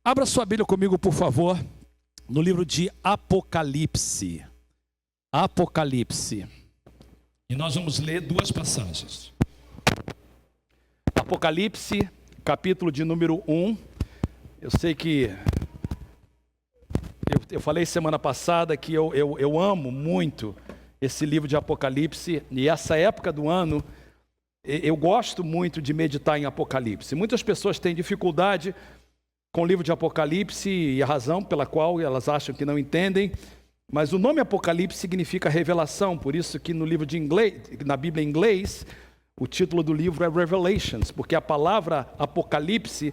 Abra sua Bíblia comigo, por favor, no livro de Apocalipse. Apocalipse. E nós vamos ler duas passagens. Apocalipse, capítulo de número 1. Eu sei que eu falei semana passada que eu amo muito esse livro de Apocalipse. E essa época do ano, eu gosto muito de meditar em Apocalipse. Muitas pessoas têm dificuldade com o livro de Apocalipse e a razão pela qual elas acham que não entendem. Mas o nome Apocalipse significa revelação, por isso que no livro de inglês, na Bíblia em inglês, o título do livro é Revelations, porque a palavra Apocalipse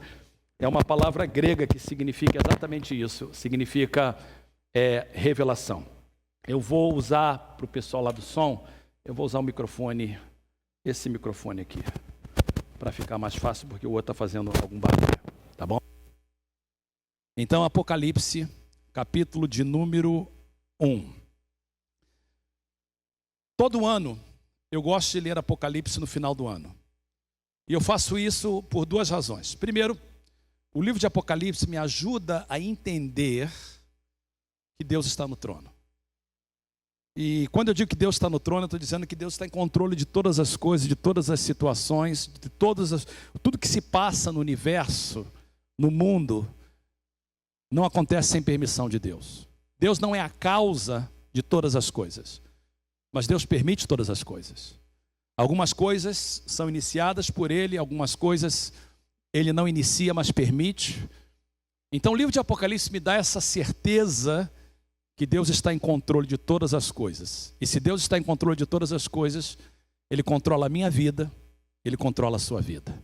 é uma palavra grega que significa exatamente isso, significa revelação. Eu vou usar, para o pessoal lá do som, eu vou usar o microfone, esse microfone aqui, para ficar mais fácil, porque o outro está fazendo algum barulho, tá bom? Então, Apocalipse, capítulo de número 1. Todo ano, eu gosto de ler Apocalipse no final do ano. E eu faço isso por duas razões. Primeiro, o livro de Apocalipse me ajuda a entender que Deus está no trono. E quando eu digo que Deus está no trono, eu estou dizendo que Deus está em controle de todas as coisas, de todas as situações, de tudo que se passa no universo, no mundo, não acontece sem permissão de Deus. Deus não é a causa de todas as coisas, mas Deus permite todas as coisas. Algumas coisas são iniciadas por Ele, algumas coisas Ele não inicia, mas permite. Então o livro de Apocalipse me dá essa certeza que Deus está em controle de todas as coisas. E se Deus está em controle de todas as coisas, Ele controla a minha vida, Ele controla a sua vida.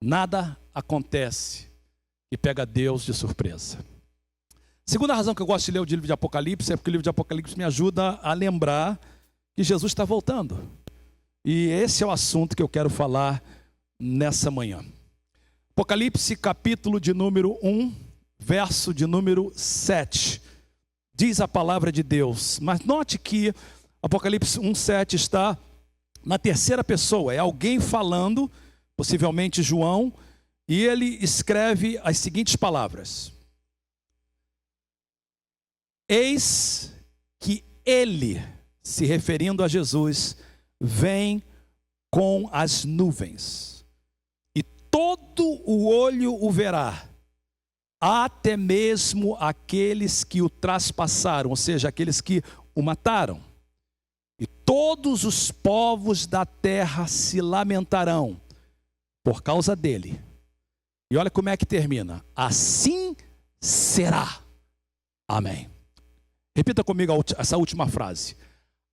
Nada acontece que pega Deus de surpresa. Segunda razão que eu gosto de ler o livro de Apocalipse é porque o livro de Apocalipse me ajuda a lembrar que Jesus está voltando. E esse é o assunto que eu quero falar nessa manhã. Apocalipse, capítulo de número 1, verso de número 7. Diz a palavra de Deus. Mas note que Apocalipse 1:7 está na terceira pessoa. É alguém falando, possivelmente João, e ele escreve as seguintes palavras: eis que ele, se referindo a Jesus, vem com as nuvens, e todo o olho o verá, até mesmo aqueles que o traspassaram, ou seja, aqueles que o mataram. E todos os povos da terra se lamentarão por causa dele. E olha como é que termina: assim será. Amém. Repita comigo essa última frase: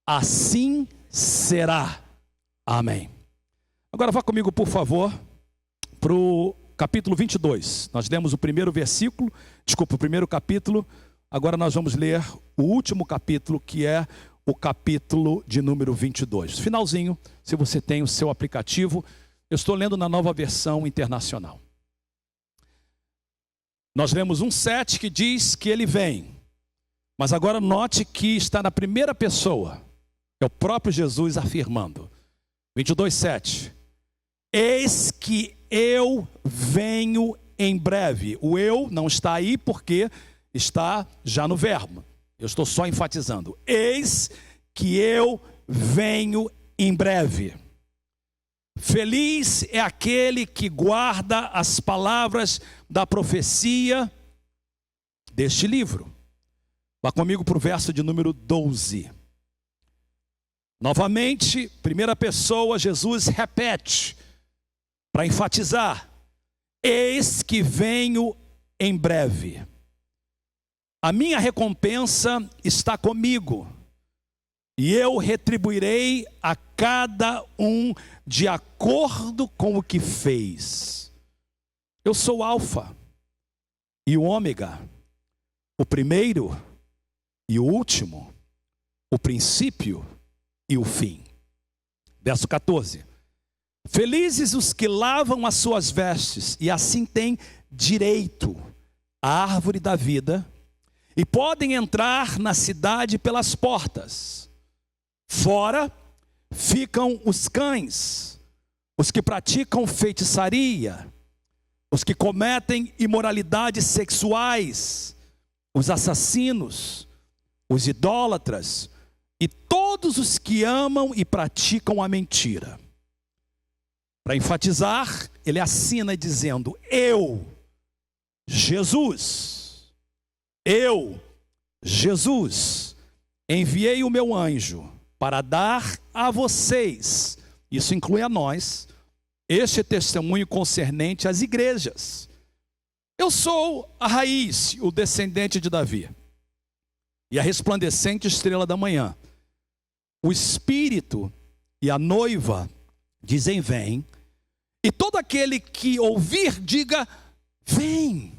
assim será. Amém. Agora vá comigo, por favor, para o capítulo 22. Nós lemos o primeiro capítulo. Agora nós vamos ler o último capítulo, que é o capítulo de número 22. Finalzinho, se você tem o seu aplicativo, eu estou lendo na Nova Versão Internacional. Nós lemos 1:7 que diz que ele vem. Mas agora note que está na primeira pessoa. É o próprio Jesus afirmando. 22:7. Eis que eu venho em breve. O eu não está aí porque está já no verbo. Eu estou só enfatizando. Eis que eu venho em breve. Feliz é aquele que guarda as palavras da profecia deste livro. Vá comigo para o verso de número 12. Novamente, primeira pessoa, Jesus repete, para enfatizar: eis que venho em breve. A minha recompensa está comigo, e eu retribuirei a cada um de acordo com o que fez. Eu sou o Alfa e o Ômega, o primeiro e o último, o princípio e o fim. Verso 14. Felizes os que lavam as suas vestes, e assim têm direito à árvore da vida, e podem entrar na cidade pelas portas. Fora ficam os cães, os que praticam feitiçaria, os que cometem imoralidades sexuais, os assassinos, os idólatras e todos os que amam e praticam a mentira. Para enfatizar, ele assina dizendo: eu, Jesus, enviei o meu anjo para dar a vocês, isso inclui a nós, este testemunho concernente às igrejas. Eu sou a raiz, o descendente de Davi, e a resplandecente estrela da manhã. O Espírito e a noiva dizem: vem. E todo aquele que ouvir, diga: vem.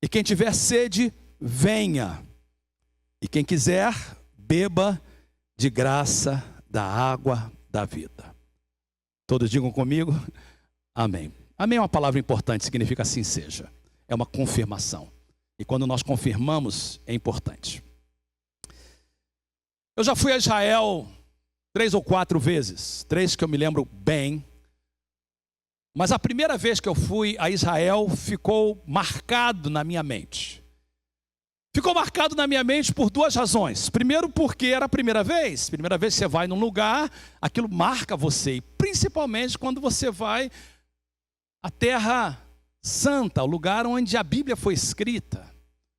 E quem tiver sede, venha. E quem quiser, beba de graça da água da vida. Todos digam comigo: amém. Amém é uma palavra importante, significa assim seja. É uma confirmação. E quando nós confirmamos, é importante. Eu já fui a Israel 3 ou 4 vezes, 3 que eu me lembro bem. Mas a primeira vez que eu fui a Israel ficou marcado na minha mente. Ficou marcado na minha mente por 2 razões. Primeiro, porque era a primeira vez. Primeira vez que você vai num lugar, aquilo marca você. E principalmente quando você vai à Terra Santa, o lugar onde a Bíblia foi escrita.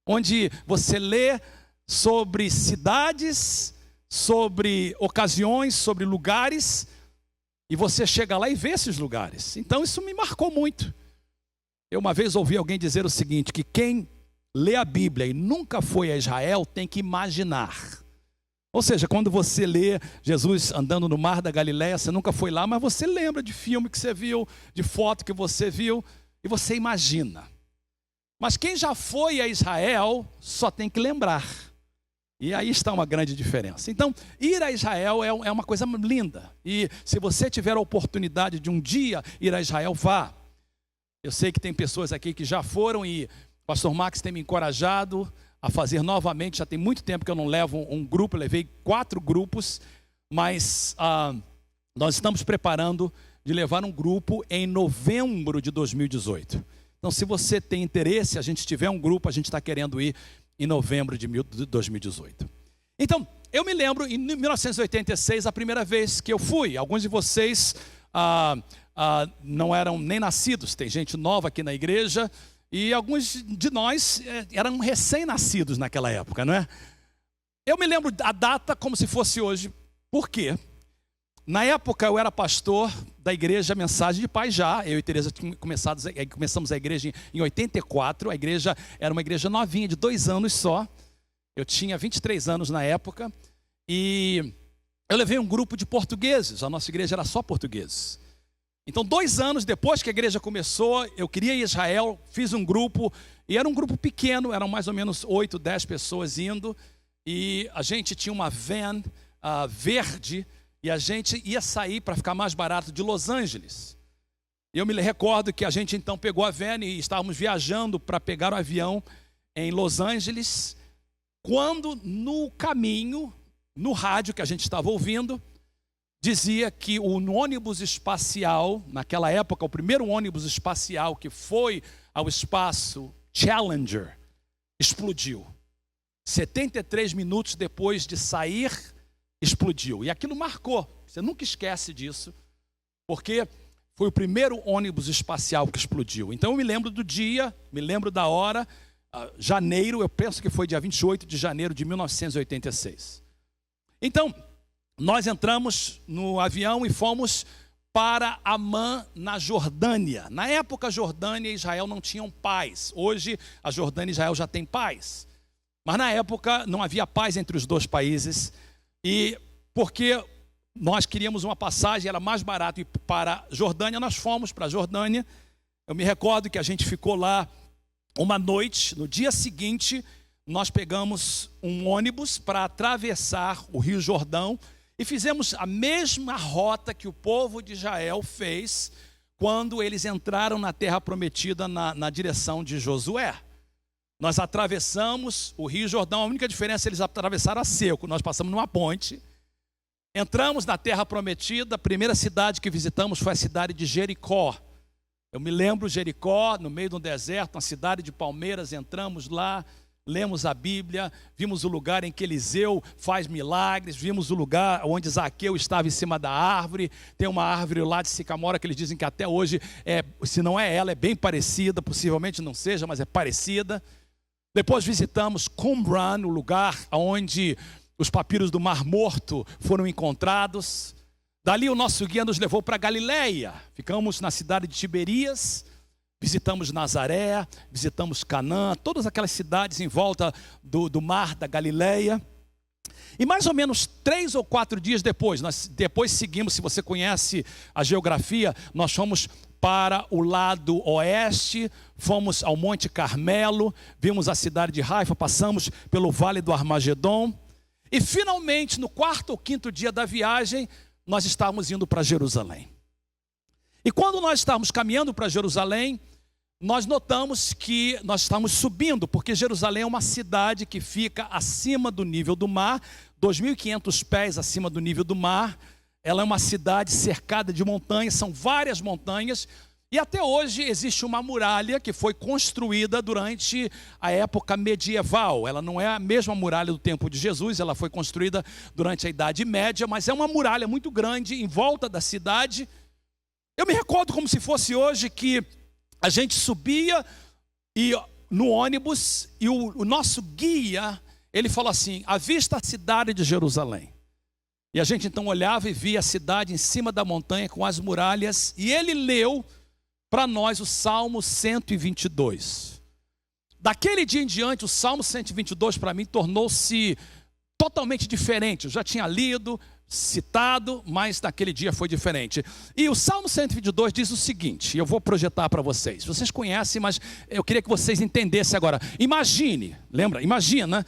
Onde você lê sobre cidades, sobre ocasiões, sobre lugares, e você chega lá e vê esses lugares. Então isso me marcou muito. Eu uma vez ouvi alguém dizer o seguinte, que quem lê a Bíblia e nunca foi a Israel tem que imaginar. Ou seja, quando você lê Jesus andando no mar da Galileia, você nunca foi lá, mas você lembra de filme que você viu, de foto que você viu, e você imagina. Mas quem já foi a Israel só tem que lembrar. E aí está uma grande diferença. Então, ir a Israel é uma coisa linda. E se você tiver a oportunidade de um dia ir a Israel, vá. Eu sei que tem pessoas aqui que já foram e o pastor Max tem me encorajado a fazer novamente. Já tem muito tempo que eu não levo um grupo, eu levei 4 grupos. Mas nós estamos preparando de levar um grupo em novembro de 2018. Então, se você tem interesse, a gente tiver um grupo, a gente está querendo ir em novembro de 2018. Então, eu me lembro, em 1986, a primeira vez que eu fui. Alguns de vocês não eram nem nascidos, tem gente nova aqui na igreja, e alguns de nós eram recém-nascidos naquela época, não é? Eu me lembro a data como se fosse hoje. Por quê? Na época eu era pastor da igreja Mensagem de Paz já. Eu e Tereza começamos a igreja em 84. A igreja era uma igreja novinha, de 2 anos só. Eu tinha 23 anos na época. E eu levei um grupo de portugueses. A nossa igreja era só portugueses. Então 2 anos depois que a igreja começou, eu queria ir a Israel, fiz um grupo. E era um grupo pequeno, eram mais ou menos 8, 10 pessoas indo. E a gente tinha uma van verde. E a gente ia sair para ficar mais barato de Los Angeles. E eu me recordo que a gente então pegou a van e estávamos viajando para pegar o avião em Los Angeles. Quando no caminho, no rádio que a gente estava ouvindo, dizia que o ônibus espacial, naquela época, o primeiro ônibus espacial que foi ao espaço, Challenger, explodiu. 73 minutos depois de sair, explodiu. E aquilo marcou. Você nunca esquece disso, porque foi o primeiro ônibus espacial que explodiu. Então eu me lembro do dia, me lembro da hora, janeiro, eu penso que foi dia 28 de janeiro de 1986. Então, nós entramos no avião e fomos para Amã, na Jordânia. Na época, a Jordânia e Israel não tinham paz. Hoje, a Jordânia e Israel já têm paz. Mas na época, não havia paz entre os 2 países. E porque nós queríamos uma passagem, era mais barato ir para a Jordânia, nós fomos para a Jordânia. Eu me recordo que a gente ficou lá uma noite. No dia seguinte, nós pegamos um ônibus para atravessar o Rio Jordão e fizemos a mesma rota que o povo de Israel fez quando eles entraram na Terra Prometida na direção de Josué. Nós atravessamos o Rio Jordão, a única diferença é que eles atravessaram a seco. Nós passamos numa ponte, entramos na Terra Prometida. A primeira cidade que visitamos foi a cidade de Jericó. Eu me lembro Jericó, no meio de um deserto, uma cidade de palmeiras, entramos lá, lemos a Bíblia, vimos o lugar em que Eliseu faz milagres, vimos o lugar onde Zaqueu estava em cima da árvore. Tem uma árvore lá de sicamora que eles dizem que até hoje, se não é ela, é bem parecida, possivelmente não seja, mas é parecida. Depois visitamos Qumran, o lugar onde os papiros do Mar Morto foram encontrados. Dali o nosso guia nos levou para Galileia. Ficamos na cidade de Tiberias, visitamos Nazaré, visitamos Canaã, todas aquelas cidades em volta do mar da Galileia. E mais ou menos 3 ou 4 dias depois, nós depois seguimos, se você conhece a geografia, nós fomos para o lado oeste, fomos ao Monte Carmelo, vimos a cidade de Haifa, passamos pelo Vale do Armagedon. E finalmente, no 4º ou 5º dia da viagem, nós estávamos indo para Jerusalém. E quando nós estávamos caminhando para Jerusalém, nós notamos que nós estamos subindo, porque Jerusalém é uma cidade que fica acima do nível do mar, 2.500 pés acima do nível do mar. Ela é uma cidade cercada de montanhas, são várias montanhas, e até hoje existe uma muralha que foi construída durante a época medieval. Ela não é a mesma muralha do tempo de Jesus, ela foi construída durante a Idade Média, mas é uma muralha muito grande em volta da cidade. Eu me recordo como se fosse hoje que a gente subia no ônibus e o nosso guia, ele falou assim: avista a cidade de Jerusalém. E a gente então olhava e via a cidade em cima da montanha com as muralhas, e ele leu para nós o Salmo 122. Daquele dia em diante, o Salmo 122 para mim tornou-se totalmente diferente. Eu já tinha lido, citado, mas naquele dia foi diferente. E o Salmo 122 diz o seguinte, eu vou projetar para vocês. Vocês conhecem, mas eu queria que vocês entendessem agora. Imagina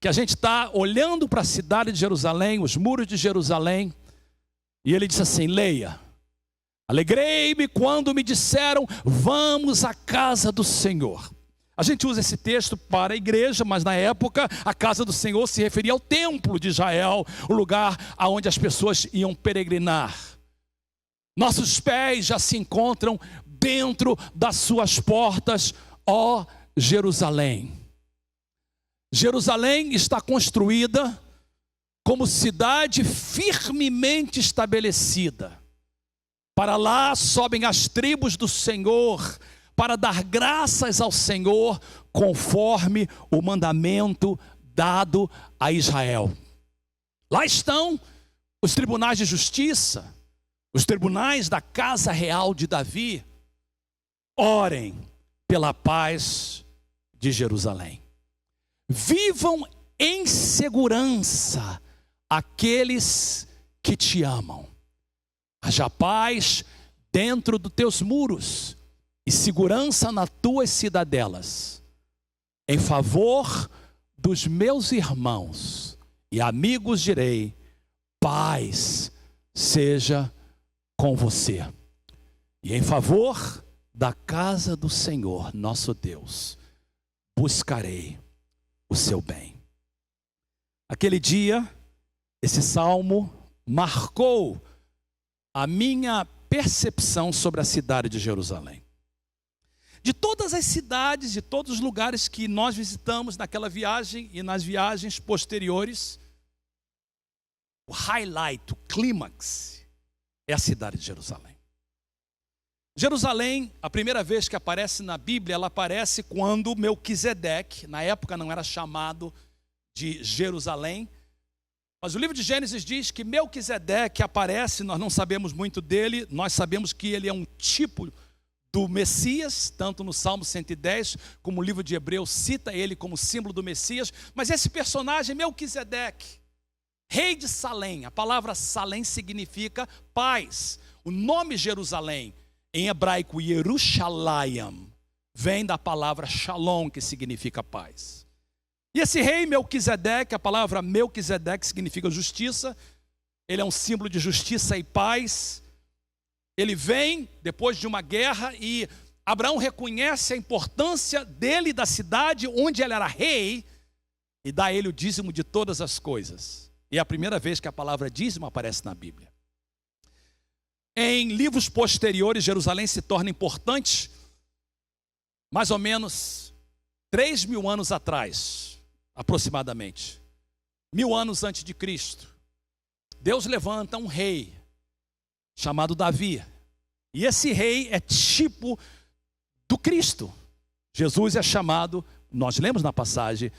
que a gente está olhando para a cidade de Jerusalém, os muros de Jerusalém, e ele diz assim, leia: alegrei-me quando me disseram, vamos à casa do Senhor. A gente usa esse texto para a igreja, mas na época a casa do Senhor se referia ao templo de Israel, o lugar onde as pessoas iam peregrinar. Nossos pés já se encontram dentro das suas portas, ó Jerusalém. Jerusalém está construída como cidade firmemente estabelecida. Para lá sobem as tribos do Senhor, para dar graças ao Senhor, conforme o mandamento dado a Israel. Lá estão os tribunais de justiça, os tribunais da casa real de Davi. Orem pela paz de Jerusalém. Vivam em segurança aqueles que te amam. Haja paz dentro dos teus muros e segurança nas tuas cidadelas. Em favor dos meus irmãos e amigos direi, paz seja com você. E em favor da casa do Senhor, nosso Deus, buscarei o seu bem. Aquele dia, esse salmo marcou a minha percepção sobre a cidade de Jerusalém. De todas as cidades, de todos os lugares que nós visitamos naquela viagem e nas viagens posteriores, o highlight, o clímax, é a cidade de Jerusalém. Jerusalém, a primeira vez que aparece na Bíblia, ela aparece quando Melquisedeque, na época não era chamado de Jerusalém, mas o livro de Gênesis diz que Melquisedeque aparece, nós não sabemos muito dele, nós sabemos que ele é um tipo do Messias, tanto no Salmo 110, como o livro de Hebreus cita ele como símbolo do Messias, mas esse personagem, Melquisedeque, rei de Salém, a palavra Salém significa paz, o nome Jerusalém, em hebraico Yerushalayim, vem da palavra Shalom, que significa paz. E esse rei Melquisedeque, a palavra Melquisedeque significa justiça, ele é um símbolo de justiça e paz. Ele vem depois de uma guerra e Abraão reconhece a importância dele e da cidade onde ele era rei e dá a ele o dízimo de todas as coisas. E é a primeira vez que a palavra dízimo aparece na Bíblia. Em livros posteriores, Jerusalém se torna importante, mais ou menos 3.000 anos atrás, aproximadamente. 1.000 anos antes de Cristo. Deus levanta um rei, chamado Davi. E esse rei é tipo do Cristo. Jesus é chamado, nós lemos na passagem,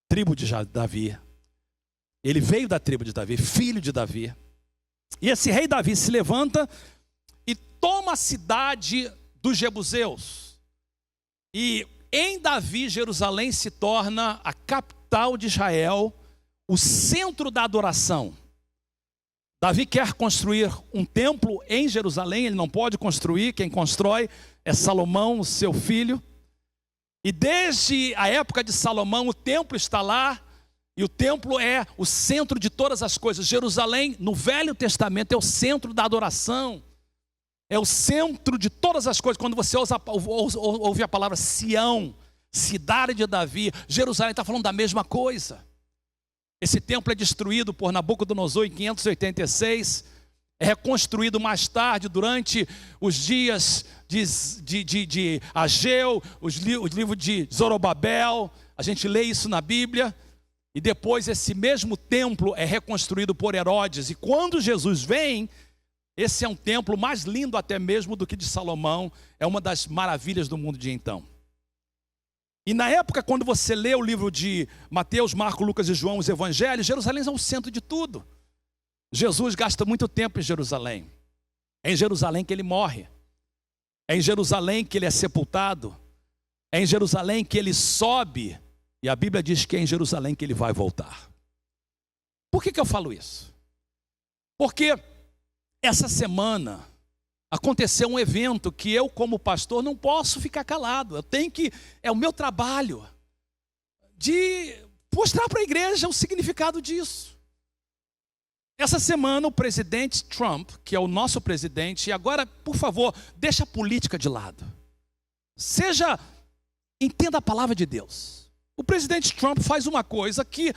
tribo de Davi. Ele veio da tribo de Davi, filho de Davi. E esse rei Davi se levanta e toma a cidade dos jebuseus. E em Davi, Jerusalém se torna a capital de Israel, o centro da adoração. Davi quer construir um templo em Jerusalém, ele não pode construir, quem constrói é Salomão, seu filho. E desde a época de Salomão, o templo está lá, e o templo é o centro de todas as coisas. Jerusalém, no Velho Testamento, é o centro da adoração. É o centro de todas as coisas. Quando você ouve a palavra Sião, cidade de Davi, Jerusalém está falando da mesma coisa. Esse templo é destruído por Nabucodonosor em 586. É reconstruído mais tarde, durante os dias de Ageu, o livro de Zorobabel. A gente lê isso na Bíblia. E depois esse mesmo templo é reconstruído por Herodes. E quando Jesus vem, esse é um templo mais lindo até mesmo do que de Salomão. É uma das maravilhas do mundo de então. E na época, quando você lê o livro de Mateus, Marcos, Lucas e João, os evangelhos, Jerusalém é o centro de tudo. Jesus gasta muito tempo em Jerusalém. É em Jerusalém que ele morre. É em Jerusalém que ele é sepultado. É em Jerusalém que ele sobe. E a Bíblia diz que é em Jerusalém que ele vai voltar. Por que eu falo isso? Porque essa semana aconteceu um evento que eu, como pastor, não posso ficar calado. Eu tenho que, é o meu trabalho de mostrar para a igreja o significado disso. Essa semana o presidente Trump, que é o nosso presidente, e agora, por favor, deixa a política de lado. Entenda a palavra de Deus. O presidente Trump faz uma coisa que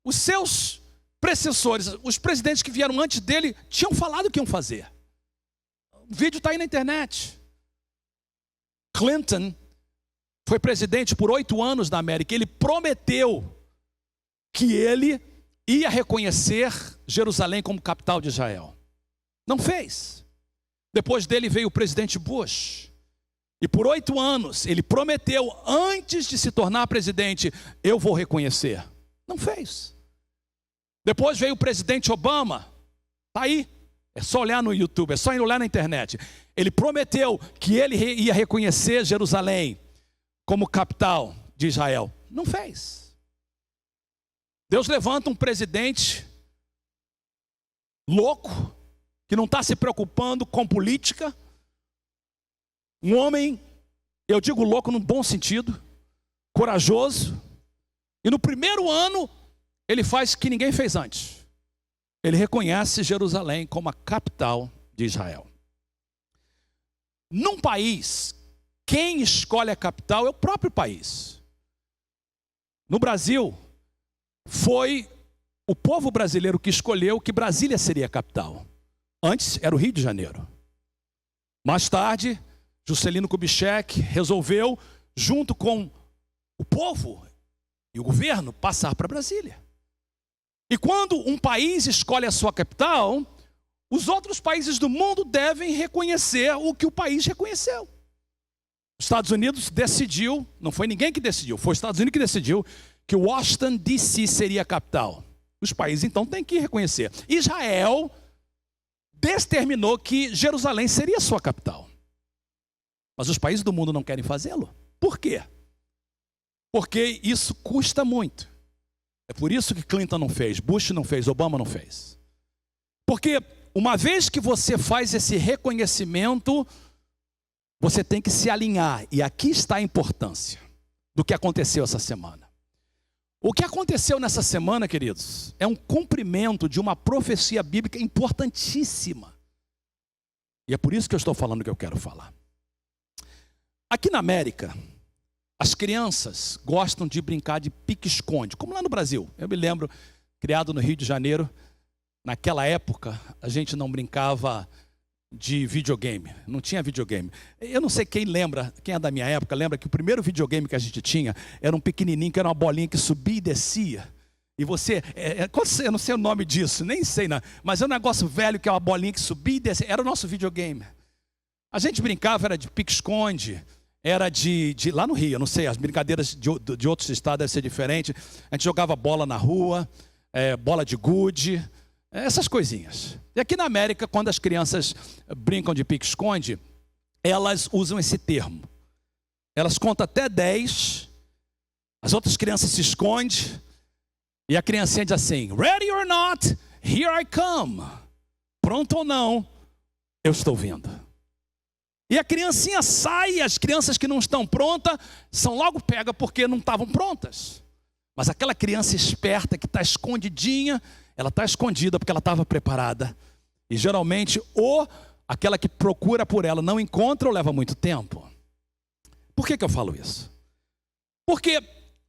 os seus predecessores, os presidentes que vieram antes dele, tinham falado que iam fazer. O vídeo está aí na internet. Clinton foi presidente por 8 anos da América. Ele prometeu que ele ia reconhecer Jerusalém como capital de Israel. Não fez. Depois dele veio o presidente Bush. E por 8 anos ele prometeu, antes de se tornar presidente, eu vou reconhecer. Não fez. Depois veio o presidente Obama. Está aí. É só olhar no YouTube, é só ir olhar na internet. Ele prometeu que ele ia reconhecer Jerusalém como capital de Israel. Não fez. Deus levanta um presidente louco, que não está se preocupando com política. Um homem, eu digo louco num bom sentido, corajoso. E no primeiro ano, ele faz o que ninguém fez antes. Ele reconhece Jerusalém como a capital de Israel. Num país, quem escolhe a capital é o próprio país. No Brasil, foi o povo brasileiro que escolheu que Brasília seria a capital. Antes era o Rio de Janeiro. Mais tarde, Juscelino Kubitschek resolveu, junto com o povo e o governo, passar para Brasília. E quando um país escolhe a sua capital, os outros países do mundo devem reconhecer o que o país reconheceu. Os Estados Unidos decidiu, não foi ninguém que decidiu, foi os Estados Unidos que decidiu que Washington DC seria a capital. Os países então têm que reconhecer. Israel determinou que Jerusalém seria a sua capital. Mas os países do mundo não querem fazê-lo. Por quê? Porque isso custa muito. É por isso que Clinton não fez, Bush não fez, Obama não fez. Porque uma vez que você faz esse reconhecimento, você tem que se alinhar. E aqui está a importância do que aconteceu essa semana. O que aconteceu nessa semana, queridos, é um cumprimento de uma profecia bíblica importantíssima. E é por isso que eu estou falando o que eu quero falar. Aqui na América, as crianças gostam de brincar de pique-esconde, como lá no Brasil. Eu me lembro, criado no Rio de Janeiro, naquela época, a gente não brincava de videogame, não tinha videogame. Eu não sei quem lembra, quem é da minha época, lembra que o primeiro videogame que a gente tinha era um pequenininho, que era uma bolinha que subia e descia. E você, eu não sei o nome disso, nem sei, não, mas é um negócio velho que é uma bolinha que subia e descia, era o nosso videogame. A gente brincava, era de pique-esconde, era de lá no Rio, eu não sei, as brincadeiras de outros estados devem ser diferentes. A gente jogava bola na rua, bola de gude, essas coisinhas. E aqui na América, quando as crianças brincam de pique-esconde, elas usam esse termo. Elas contam até 10, as outras crianças se escondem, e a criancinha diz assim: ready or not, here I come. Pronto ou não, eu estou vindo. E a criancinha sai, e as crianças que não estão prontas são logo pegas porque não estavam prontas. Mas aquela criança esperta que está escondidinha, ela está escondida porque ela estava preparada. E geralmente, ou aquela que procura por ela não encontra ou leva muito tempo. Por que eu falo isso? Porque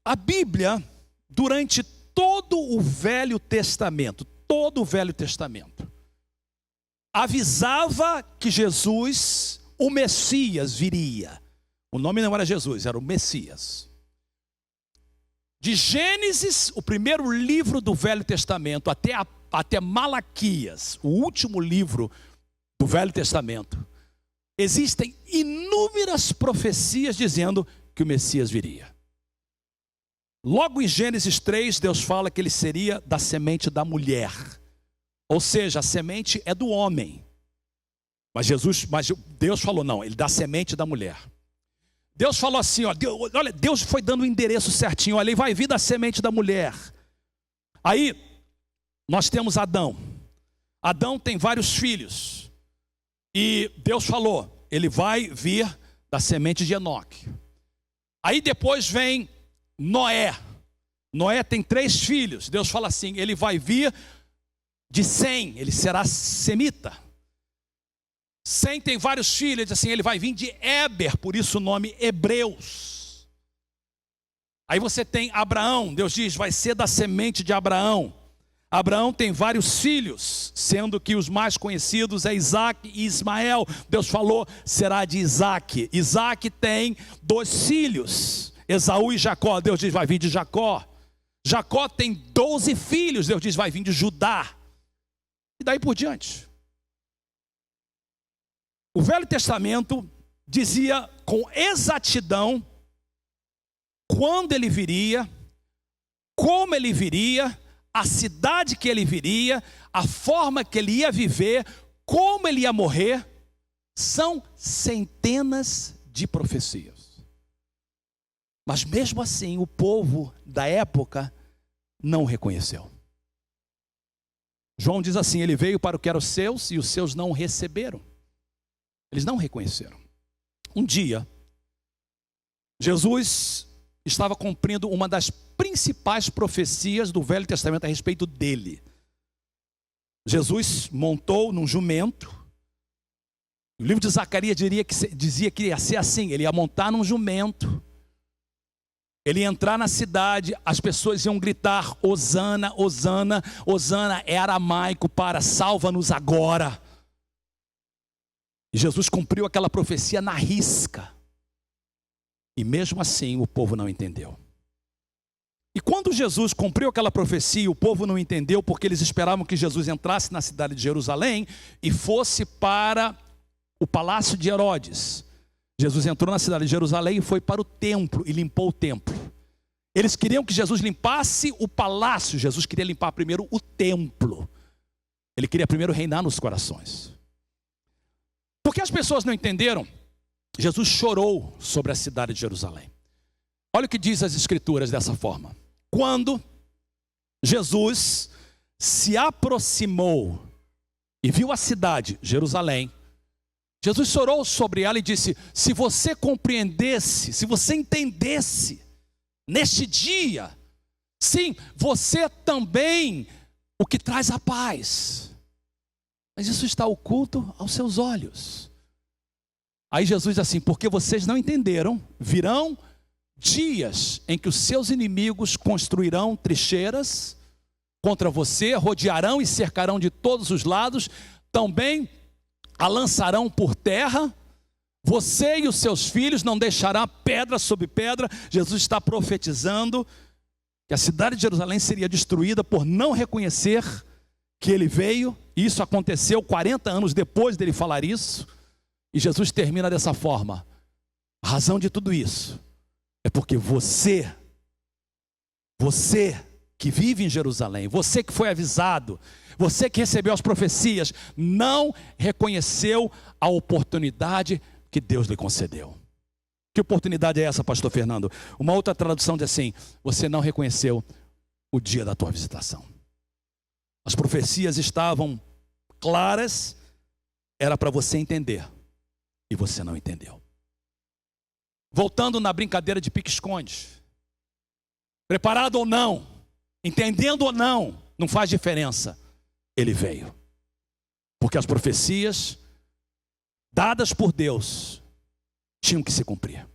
a Bíblia, durante todo o Velho Testamento, avisava que Jesus, o Messias, viria. O nome não era Jesus, era o Messias. De Gênesis, o primeiro livro do Velho Testamento, até Malaquias, o último livro do Velho Testamento, existem inúmeras profecias dizendo que o Messias viria. Logo em Gênesis 3, Deus fala que ele seria da semente da mulher. Ou seja, a semente é do homem. Mas Deus falou, não, ele dá semente da mulher. Deus falou assim, olha, Deus foi dando o endereço certinho, olha, ele vai vir da semente da mulher. Aí, nós temos Adão. Adão tem vários filhos. E Deus falou, ele vai vir da semente de Enoque. Aí depois vem Noé. Noé tem 3 filhos. Deus fala assim, ele vai vir de Sem, ele será semita. Sem tem vários filhos, diz assim, ele vai vir de Éber, por isso o nome Hebreus. Aí você tem Abraão, Deus diz, vai ser da semente de Abraão. Abraão tem vários filhos, sendo que os mais conhecidos é Isaac e Ismael. Deus falou, será de Isaac. Isaac tem 2 filhos, Esaú e Jacó. Deus diz, vai vir de Jacó. Jacó tem 12 filhos, Deus diz, vai vir de Judá. E daí por diante. O Velho Testamento dizia com exatidão quando ele viria, como ele viria, a cidade que ele viria, a forma que ele ia viver, como ele ia morrer. São centenas de profecias. Mas mesmo assim, o povo da época não o reconheceu. João diz assim, ele veio para o que eram os seus e os seus não o receberam. Eles não reconheceram. Um dia, Jesus estava cumprindo uma das principais profecias do Velho Testamento a respeito dele. Jesus montou num jumento. O livro de Zacarias dizia que ia ser assim, ele ia montar num jumento. Ele ia entrar na cidade, as pessoas iam gritar, Hosana, Hosana. Hosana é aramaico para salva-nos agora. E Jesus cumpriu aquela profecia na risca. E mesmo assim o povo não entendeu. E quando Jesus cumpriu aquela profecia, o povo não entendeu porque eles esperavam que Jesus entrasse na cidade de Jerusalém e fosse para o palácio de Herodes. Jesus entrou na cidade de Jerusalém e foi para o templo e limpou o templo. Eles queriam que Jesus limpasse o palácio, Jesus queria limpar primeiro o templo. Ele queria primeiro reinar nos corações. Porque as pessoas não entenderam, Jesus chorou sobre a cidade de Jerusalém. Olha o que diz as escrituras dessa forma. Quando Jesus se aproximou e viu a cidade, Jerusalém, Jesus chorou sobre ela e disse, se você compreendesse, se você entendesse, neste dia, sim, você também, o que traz a paz. Mas isso está oculto aos seus olhos. Aí Jesus diz assim, porque vocês não entenderam, virão dias em que os seus inimigos construirão trincheiras, contra você, rodearão e cercarão de todos os lados, também a lançarão por terra, você e os seus filhos não deixarão pedra sobre pedra. Jesus está profetizando que a cidade de Jerusalém seria destruída por não reconhecer que ele veio. Isso aconteceu 40 anos depois dele falar isso. E Jesus termina dessa forma: a razão de tudo isso é porque você que vive em Jerusalém, você que foi avisado, você que recebeu as profecias, não reconheceu a oportunidade que Deus lhe concedeu. Que oportunidade é essa, pastor Fernando? Uma outra tradução diz assim: você não reconheceu o dia da tua visitação. As profecias estavam claras, era para você entender, e você não entendeu. Voltando na brincadeira de pique-esconde, preparado ou não, entendendo ou não, não faz diferença, ele veio. Porque as profecias dadas por Deus tinham que se cumprir.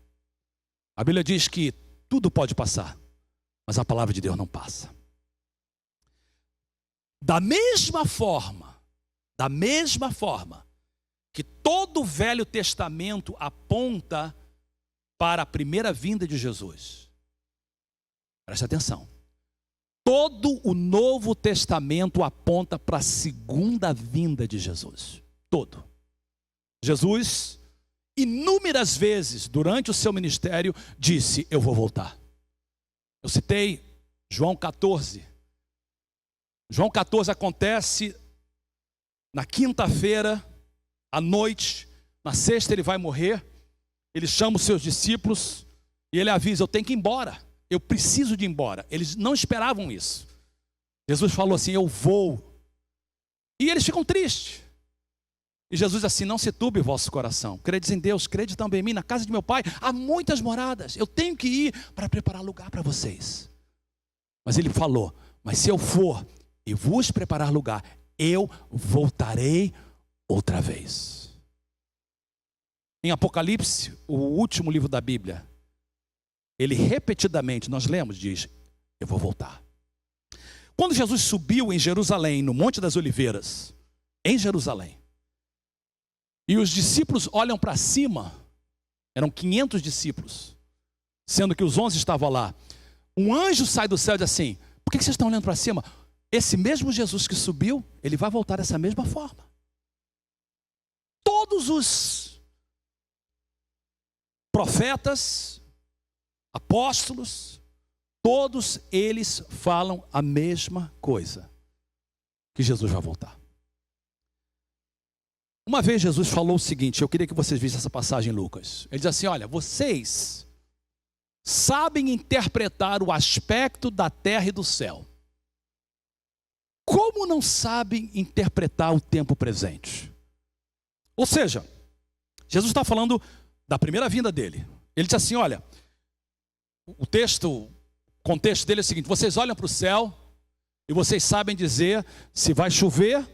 A Bíblia diz que tudo pode passar, mas a palavra de Deus não passa. Da mesma forma que todo o Velho Testamento aponta para a primeira vinda de Jesus, preste atenção, todo o Novo Testamento aponta para a segunda vinda de Jesus. Todo. Jesus, inúmeras vezes durante o seu ministério, disse: eu vou voltar. Eu citei João 14. João 14 acontece na quinta-feira, à noite. Na sexta ele vai morrer. Ele chama os seus discípulos e ele avisa: eu tenho que ir embora, eu preciso de ir embora. Eles não esperavam isso. Jesus falou assim: eu vou. E eles ficam tristes. E Jesus diz assim: não se turbe o vosso coração, credes em Deus, crede também em mim. Na casa de meu pai há muitas moradas, eu tenho que ir para preparar lugar para vocês. Mas ele falou: mas se eu for e vos preparar lugar, eu voltarei outra vez. Em Apocalipse, o último livro da Bíblia, ele repetidamente, nós lemos, diz: eu vou voltar. Quando Jesus subiu em Jerusalém, no Monte das Oliveiras, em Jerusalém, e os discípulos olham para cima, eram 500 discípulos, sendo que os 11 estavam lá. Um anjo sai do céu e diz assim: por que vocês estão olhando para cima? Esse mesmo Jesus que subiu, ele vai voltar dessa mesma forma. Todos os profetas, apóstolos, todos eles falam a mesma coisa, que Jesus vai voltar. Uma vez Jesus falou o seguinte, eu queria que vocês vissem essa passagem em Lucas. Ele diz assim: olha, vocês sabem interpretar o aspecto da terra e do céu. Como não sabem interpretar o tempo presente? Ou seja, Jesus está falando da primeira vinda dele. Ele diz assim: olha, o contexto dele é o seguinte: vocês olham para o céu e vocês sabem dizer se vai chover.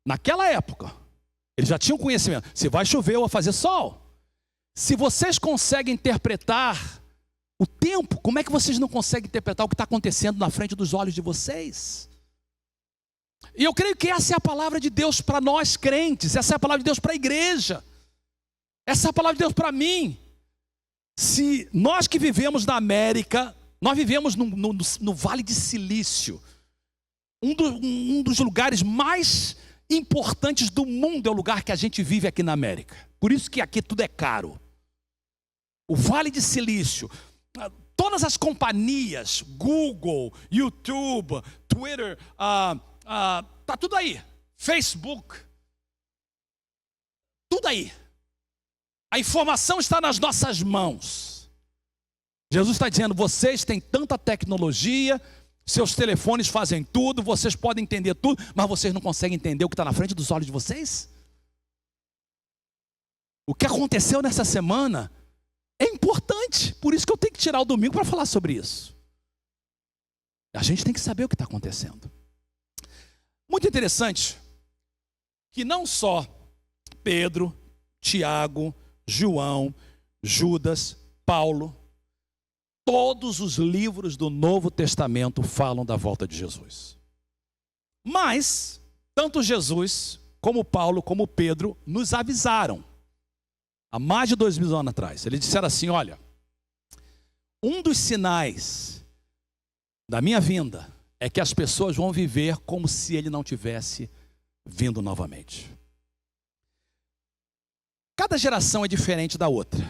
Naquela época, eles já tinham conhecimento, se vai chover ou vai fazer sol. Se vocês conseguem interpretar o tempo, como é que vocês não conseguem interpretar o que está acontecendo na frente dos olhos de vocês? E eu creio que essa é a palavra de Deus para nós crentes, essa é a palavra de Deus para a igreja, essa é a palavra de Deus para mim. Se nós que vivemos na América, nós vivemos no Vale de Silício, um dos lugares mais importantes do mundo é o lugar que a gente vive aqui na América. Por isso que aqui tudo é caro. O Vale de Silício, todas as companhias, Google, YouTube, Twitter, tá tudo aí, Facebook, tudo aí. A informação está nas nossas mãos. Jesus está dizendo: vocês têm tanta tecnologia, seus telefones fazem tudo, vocês podem entender tudo, mas vocês não conseguem entender o que está na frente dos olhos de vocês? O que aconteceu nessa semana é importante, por isso que eu tenho que tirar o domingo para falar sobre isso. A gente tem que saber o que está acontecendo. Muito interessante que não só Pedro, Tiago, João, Judas, Paulo, todos os livros do Novo Testamento falam da volta de Jesus. Mas, tanto Jesus, como Paulo, como Pedro, nos avisaram, há mais de 2000 anos atrás. Eles disseram assim, olha, um dos sinais da minha vinda é que as pessoas vão viver como se ele não tivesse vindo novamente. Cada geração é diferente da outra.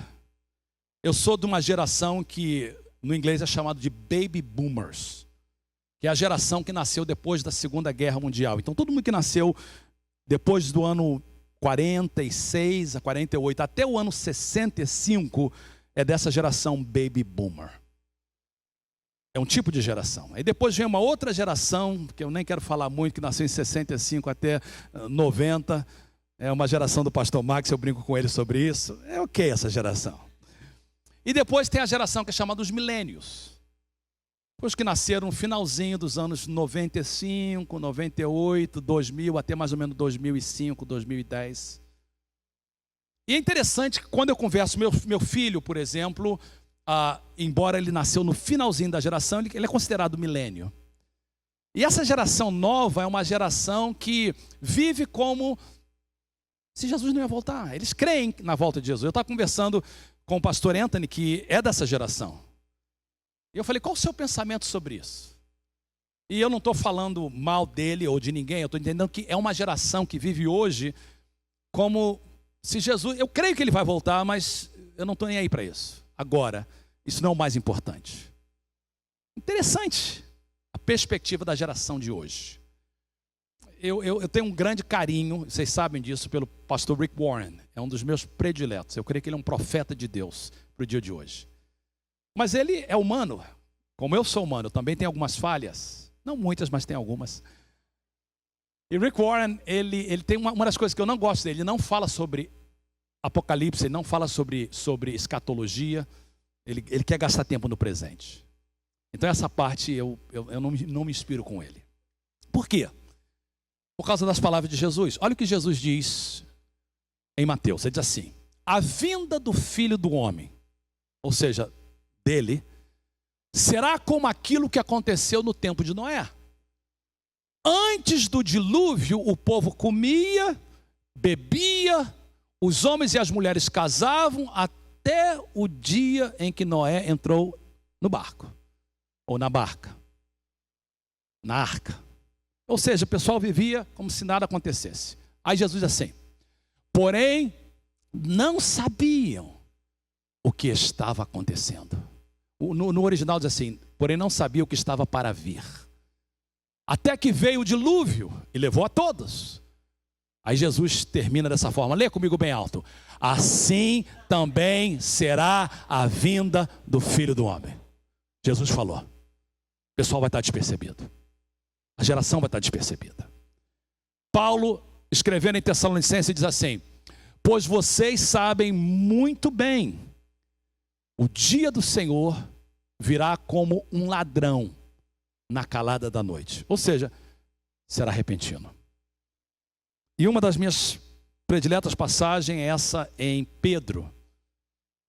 Eu sou de uma geração que no inglês é chamado de Baby Boomers, que é a geração que nasceu depois da Segunda Guerra Mundial. Então todo mundo que nasceu depois do ano 46 a 48, até o ano 65, é dessa geração Baby Boomer. É um tipo de geração. Aí depois vem uma outra geração, que eu nem quero falar muito, que nasceu em 65 até 90. É uma geração do pastor Max, eu brinco com ele sobre isso. É ok essa geração. E depois tem a geração que é chamada dos milênios. Os que nasceram no finalzinho dos anos 95, 98, 2000, até mais ou menos 2005, 2010. E é interessante que quando eu converso, meu filho, por exemplo, embora ele nasceu no finalzinho da geração, ele é considerado milênio. E essa geração nova é uma geração que vive como se Jesus não ia voltar. Eles creem na volta de Jesus. Eu estava conversando com o pastor Anthony, que é dessa geração. E eu falei, qual o seu pensamento sobre isso? E eu não estou falando mal dele ou de ninguém, eu estou entendendo que é uma geração que vive hoje como se Jesus... Eu creio que ele vai voltar, mas eu não estou nem aí para isso. Agora, isso não é o mais importante. Interessante a perspectiva da geração de hoje. Eu tenho um grande carinho, vocês sabem disso, pelo pastor Rick Warren. É um dos meus prediletos. Eu creio que ele é um profeta de Deus para o dia de hoje. Mas ele é humano, como eu sou humano. Eu também tenho algumas falhas. Não muitas, mas tem algumas. E Rick Warren, ele tem uma das coisas que eu não gosto dele. Ele não fala sobre Apocalipse, ele não fala sobre escatologia. Ele quer gastar tempo no presente. Então essa parte eu não me inspiro com ele. Por quê? Por causa das palavras de Jesus. Olha o que Jesus diz em Mateus. Ele diz assim, a vinda do Filho do Homem, ou seja, dele, será como aquilo que aconteceu no tempo de Noé. Antes do dilúvio, o povo comia, bebia, os homens e as mulheres casavam até o dia em que Noé entrou no barco, ou na barca, na arca. Ou seja, o pessoal vivia como se nada acontecesse. Aí Jesus diz assim, porém, não sabiam o que estava acontecendo. No original diz assim, porém não sabia o que estava para vir. Até que veio o dilúvio e levou a todos. Aí Jesus termina dessa forma, lê comigo bem alto. Assim também será a vinda do Filho do Homem. Jesus falou. O pessoal vai estar despercebido. A geração vai estar despercebida. Paulo, escrevendo em Tessalonicenses, diz assim, pois vocês sabem muito bem, o dia do Senhor virá como um ladrão na calada da noite. Ou seja, será repentino. E uma das minhas prediletas passagens é essa em Pedro.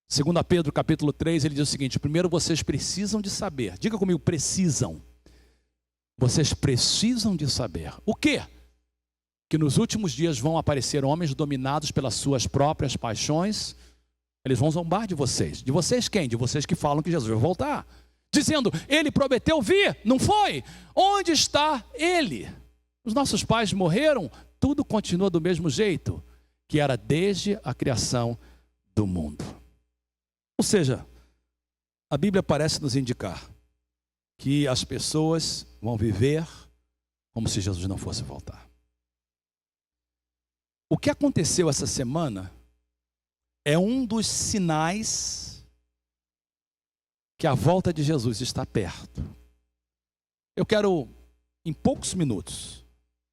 2 Pedro capítulo 3, ele diz o seguinte, primeiro vocês precisam de saber, diga comigo, precisam. Vocês precisam de saber. O quê? Que nos últimos dias vão aparecer homens dominados pelas suas próprias paixões. Eles vão zombar de vocês. De vocês quem? De vocês que falam que Jesus vai voltar. Dizendo, ele prometeu vir, não foi? Onde está ele? Os nossos pais morreram, tudo continua do mesmo jeito que era desde a criação do mundo. Ou seja, a Bíblia parece nos indicar que as pessoas vão viver como se Jesus não fosse voltar. O que aconteceu essa semana é um dos sinais que a volta de Jesus está perto. Eu quero, em poucos minutos,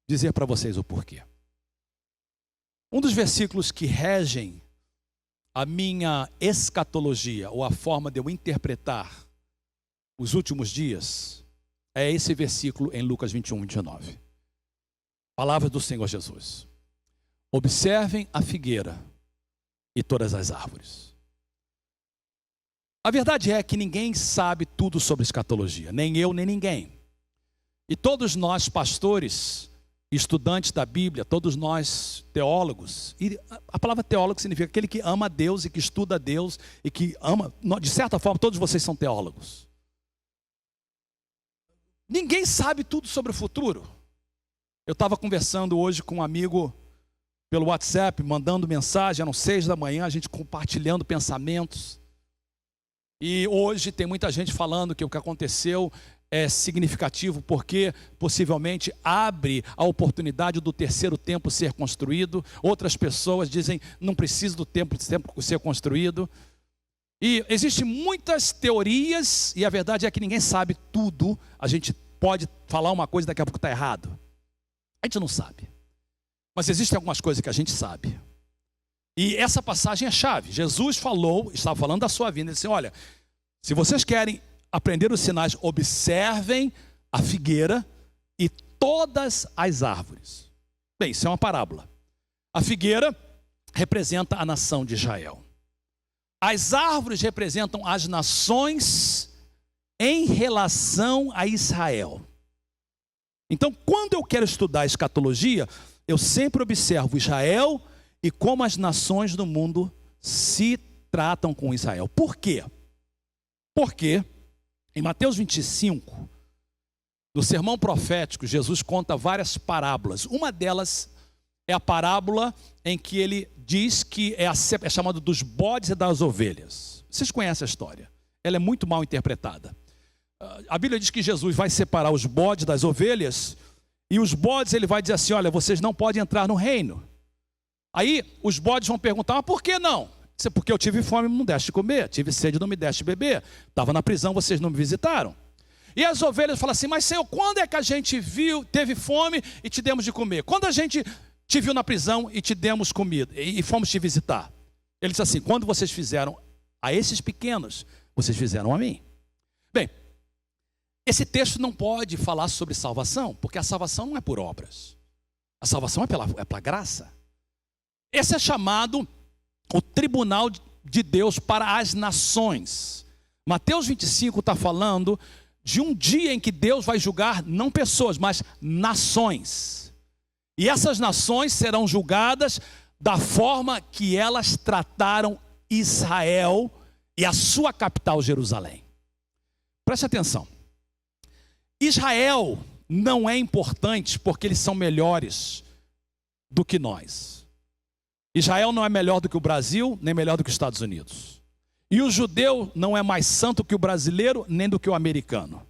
dizer para vocês o porquê. Um dos versículos que regem a minha escatologia, ou a forma de eu interpretar os últimos dias, é esse versículo em Lucas 21, 29. Palavra do Senhor Jesus. Observem a figueira e todas as árvores. A verdade é que ninguém sabe tudo sobre escatologia, nem eu, nem ninguém. E todos nós, pastores, estudantes da Bíblia, todos nós teólogos, e a palavra teólogo significa aquele que ama a Deus e que estuda a Deus e que ama, de certa forma, todos vocês são teólogos. Ninguém sabe tudo sobre o futuro. Eu estava conversando hoje com um amigo pelo WhatsApp, mandando mensagem, eram 6 da manhã, a gente compartilhando pensamentos. E hoje tem muita gente falando que o que aconteceu é significativo porque possivelmente abre a oportunidade do terceiro templo ser construído. Outras pessoas dizem não precisa do templo ser construído. E existem muitas teorias e a verdade é que ninguém sabe tudo. A gente pode falar uma coisa e daqui a pouco está errado. A gente não sabe. Mas existem algumas coisas que a gente sabe. E essa passagem é chave. Jesus falou, estava falando da sua vinda, ele disse, olha, se vocês querem aprender os sinais, observem a figueira e todas as árvores. Bem, isso é uma parábola. A figueira representa a nação de Israel. As árvores representam as nações em relação a Israel. Então, quando eu quero estudar a escatologia, eu sempre observo Israel e como as nações do mundo se tratam com Israel. Por quê? Porque em Mateus 25, no sermão profético, Jesus conta várias parábolas. Uma delas é a parábola em que ele diz que é chamado dos bodes e das ovelhas. Vocês conhecem a história. Ela é muito mal interpretada. A Bíblia diz que Jesus vai separar os bodes das ovelhas e os bodes ele vai dizer assim, olha, vocês não podem entrar no reino. Aí os bodes vão perguntar, mas por que não? Isso é porque eu tive fome, não me deste comer, tive sede, não me deste beber, estava na prisão, vocês não me visitaram. E as ovelhas falam assim, mas Senhor, quando é que a gente teve fome e te demos de comer? Quando a gente te viu na prisão e te demos comida e fomos te visitar? Ele diz assim, quando vocês fizeram a esses pequenos, vocês fizeram a mim. Bem, esse texto não pode falar sobre salvação, porque a salvação não é por obras. A salvação é pela graça. Esse é chamado o tribunal de Deus para as nações. Mateus 25 está falando de um dia em que Deus vai julgar não pessoas, mas nações. E essas nações serão julgadas da forma que elas trataram Israel e a sua capital Jerusalém. Preste atenção. Israel não é importante porque eles são melhores do que nós. Israel não é melhor do que o Brasil, nem melhor do que os Estados Unidos. E o judeu não é mais santo que o brasileiro, nem do que o americano.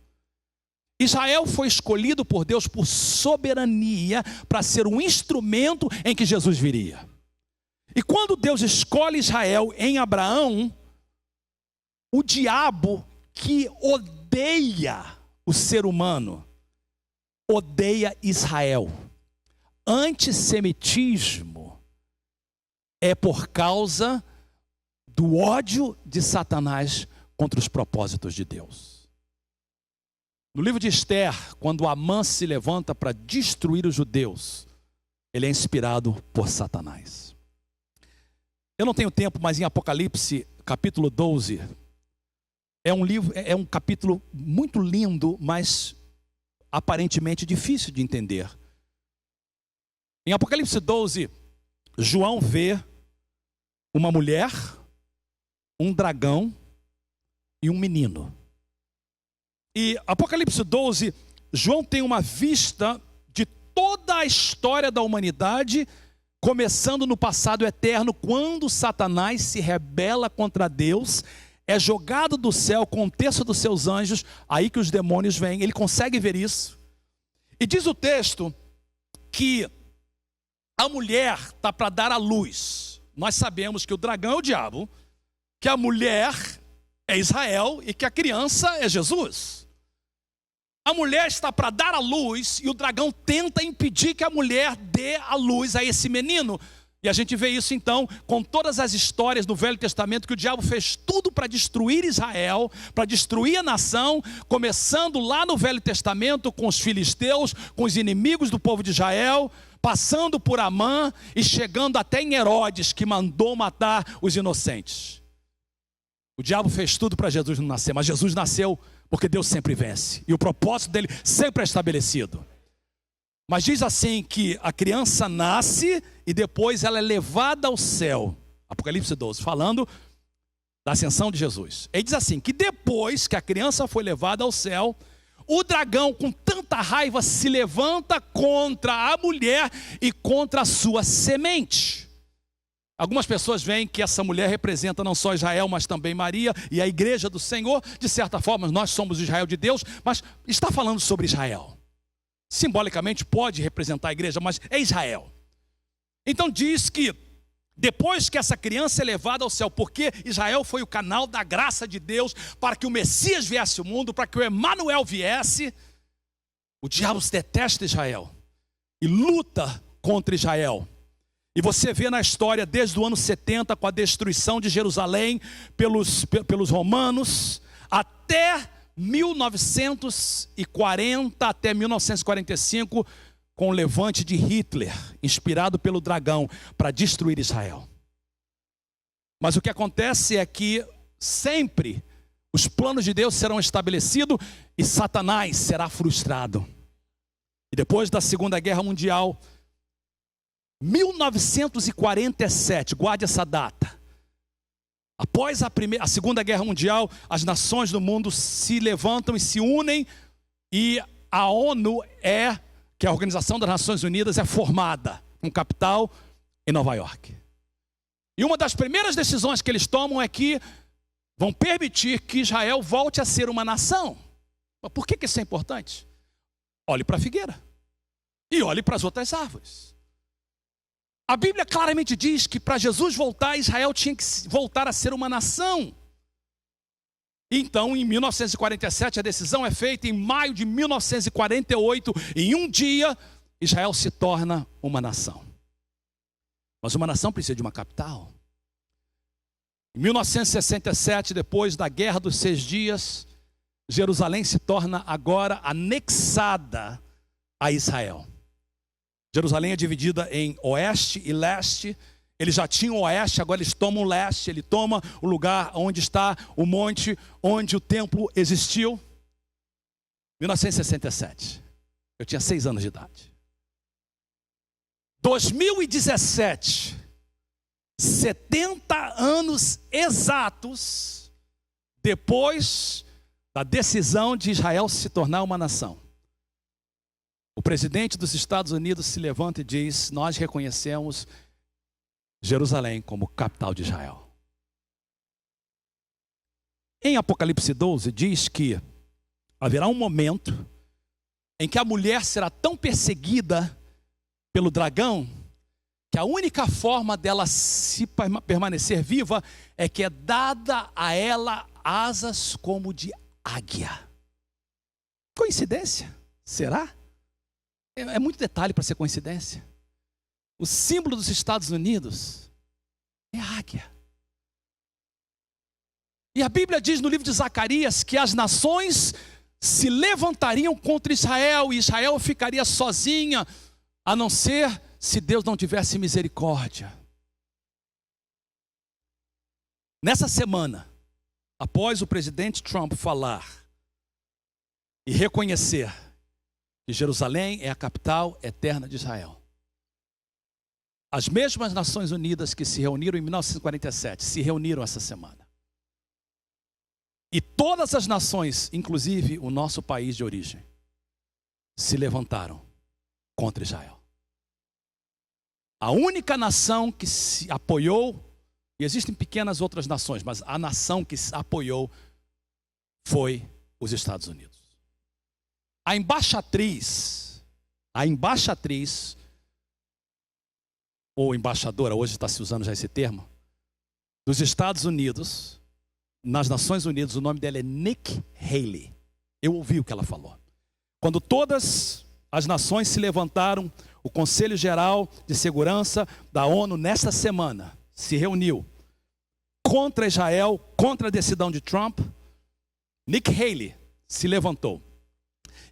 Israel foi escolhido por Deus por soberania para ser um instrumento em que Jesus viria. E quando Deus escolhe Israel em Abraão, o diabo que odeia o ser humano, odeia Israel. Antissemitismo é por causa do ódio de Satanás contra os propósitos de Deus. No livro de Esther, quando Amã se levanta para destruir os judeus, ele é inspirado por Satanás. Eu não tenho tempo, mas em Apocalipse, capítulo 12, é um capítulo muito lindo, mas aparentemente difícil de entender. Em Apocalipse 12, João vê uma mulher, um dragão e um menino. E Apocalipse 12, João tem uma vista de toda a história da humanidade, começando no passado eterno, quando Satanás se rebela contra Deus, é jogado do céu com um terço dos seus anjos, aí que os demônios vêm, ele consegue ver isso. E diz o texto que a mulher está para dar à luz. Nós sabemos que o dragão é o diabo, que a mulher é Israel e que a criança é Jesus. A mulher está para dar à luz e o dragão tenta impedir que a mulher dê à luz a esse menino. E a gente vê isso então com todas as histórias do Velho Testamento, que o diabo fez tudo para destruir Israel, para destruir a nação, começando lá no Velho Testamento com os filisteus, com os inimigos do povo de Israel, passando por Amã e chegando até em Herodes, que mandou matar os inocentes. O diabo fez tudo para Jesus não nascer, mas Jesus nasceu porque Deus sempre vence. E o propósito dele sempre é estabelecido. Mas diz assim que a criança nasce e depois ela é levada ao céu. Apocalipse 12, falando da ascensão de Jesus. Ele diz assim, que depois que a criança foi levada ao céu, o dragão com tanta raiva se levanta contra a mulher e contra a sua semente. Algumas pessoas veem que essa mulher representa não só Israel, mas também Maria e a igreja do Senhor. De certa forma, nós somos o Israel de Deus, mas está falando sobre Israel. Simbolicamente pode representar a igreja, mas é Israel. Então diz que depois que essa criança é levada ao céu, porque Israel foi o canal da graça de Deus para que o Messias viesse ao mundo, para que o Emanuel viesse, o diabo detesta Israel e luta contra Israel. E você vê na história desde o ano 70, com a destruição de Jerusalém pelos romanos, até 1940, até 1945, com o levante de Hitler, inspirado pelo dragão, para destruir Israel. Mas o que acontece é que sempre os planos de Deus serão estabelecidos e Satanás será frustrado. E depois da Segunda Guerra Mundial, 1947, guarde essa data. Após a Segunda Guerra Mundial, as nações do mundo se levantam e se unem, e a ONU que é a Organização das Nações Unidas, é formada, com capital em Nova York. E uma das primeiras decisões que eles tomam é que vão permitir que Israel volte a ser uma nação. Mas por que isso é importante? Olhe para a figueira e olhe para as outras árvores. A Bíblia claramente diz que para Jesus voltar, Israel tinha que voltar a ser uma nação. Então, em 1947, a decisão é feita. Em maio de 1948, em um dia, Israel se torna uma nação. Mas uma nação precisa de uma capital. Em 1967, depois da Guerra dos 6 Dias, Jerusalém se torna agora anexada a Israel. Jerusalém é dividida em oeste e leste. Eles já tinham o oeste, agora eles tomam o leste. Ele toma o lugar onde está o monte, onde o templo existiu. 1967. Eu tinha 6 anos de idade. 2017. 70 anos exatos depois da decisão de Israel se tornar uma nação. O presidente dos Estados Unidos se levanta e diz: nós reconhecemos Jerusalém como capital de Israel. Em Apocalipse 12 diz que haverá um momento em que a mulher será tão perseguida pelo dragão que a única forma dela se permanecer viva é que é dada a ela asas como de águia. Coincidência? Será? É muito detalhe para ser coincidência. O símbolo dos Estados Unidos é a águia. E a Bíblia diz no livro de Zacarias que as nações se levantariam contra Israel e Israel ficaria sozinha, a não ser se Deus não tivesse misericórdia. Nessa semana, após o presidente Trump falar e reconhecer que Jerusalém é a capital eterna de Israel, as mesmas Nações Unidas que se reuniram em 1947, se reuniram essa semana. E todas as nações, inclusive o nosso país de origem, se levantaram contra Israel. A única nação que se apoiou, e existem pequenas outras nações, mas a nação que se apoiou foi os Estados Unidos. A embaixatriz, ou embaixadora, hoje está se usando já esse termo, dos Estados Unidos, nas Nações Unidas, o nome dela é Nikki Haley. Eu ouvi o que ela falou. Quando todas as nações se levantaram, o Conselho Geral de Segurança da ONU, nesta semana, se reuniu contra Israel, contra a decisão de Trump. Nikki Haley se levantou.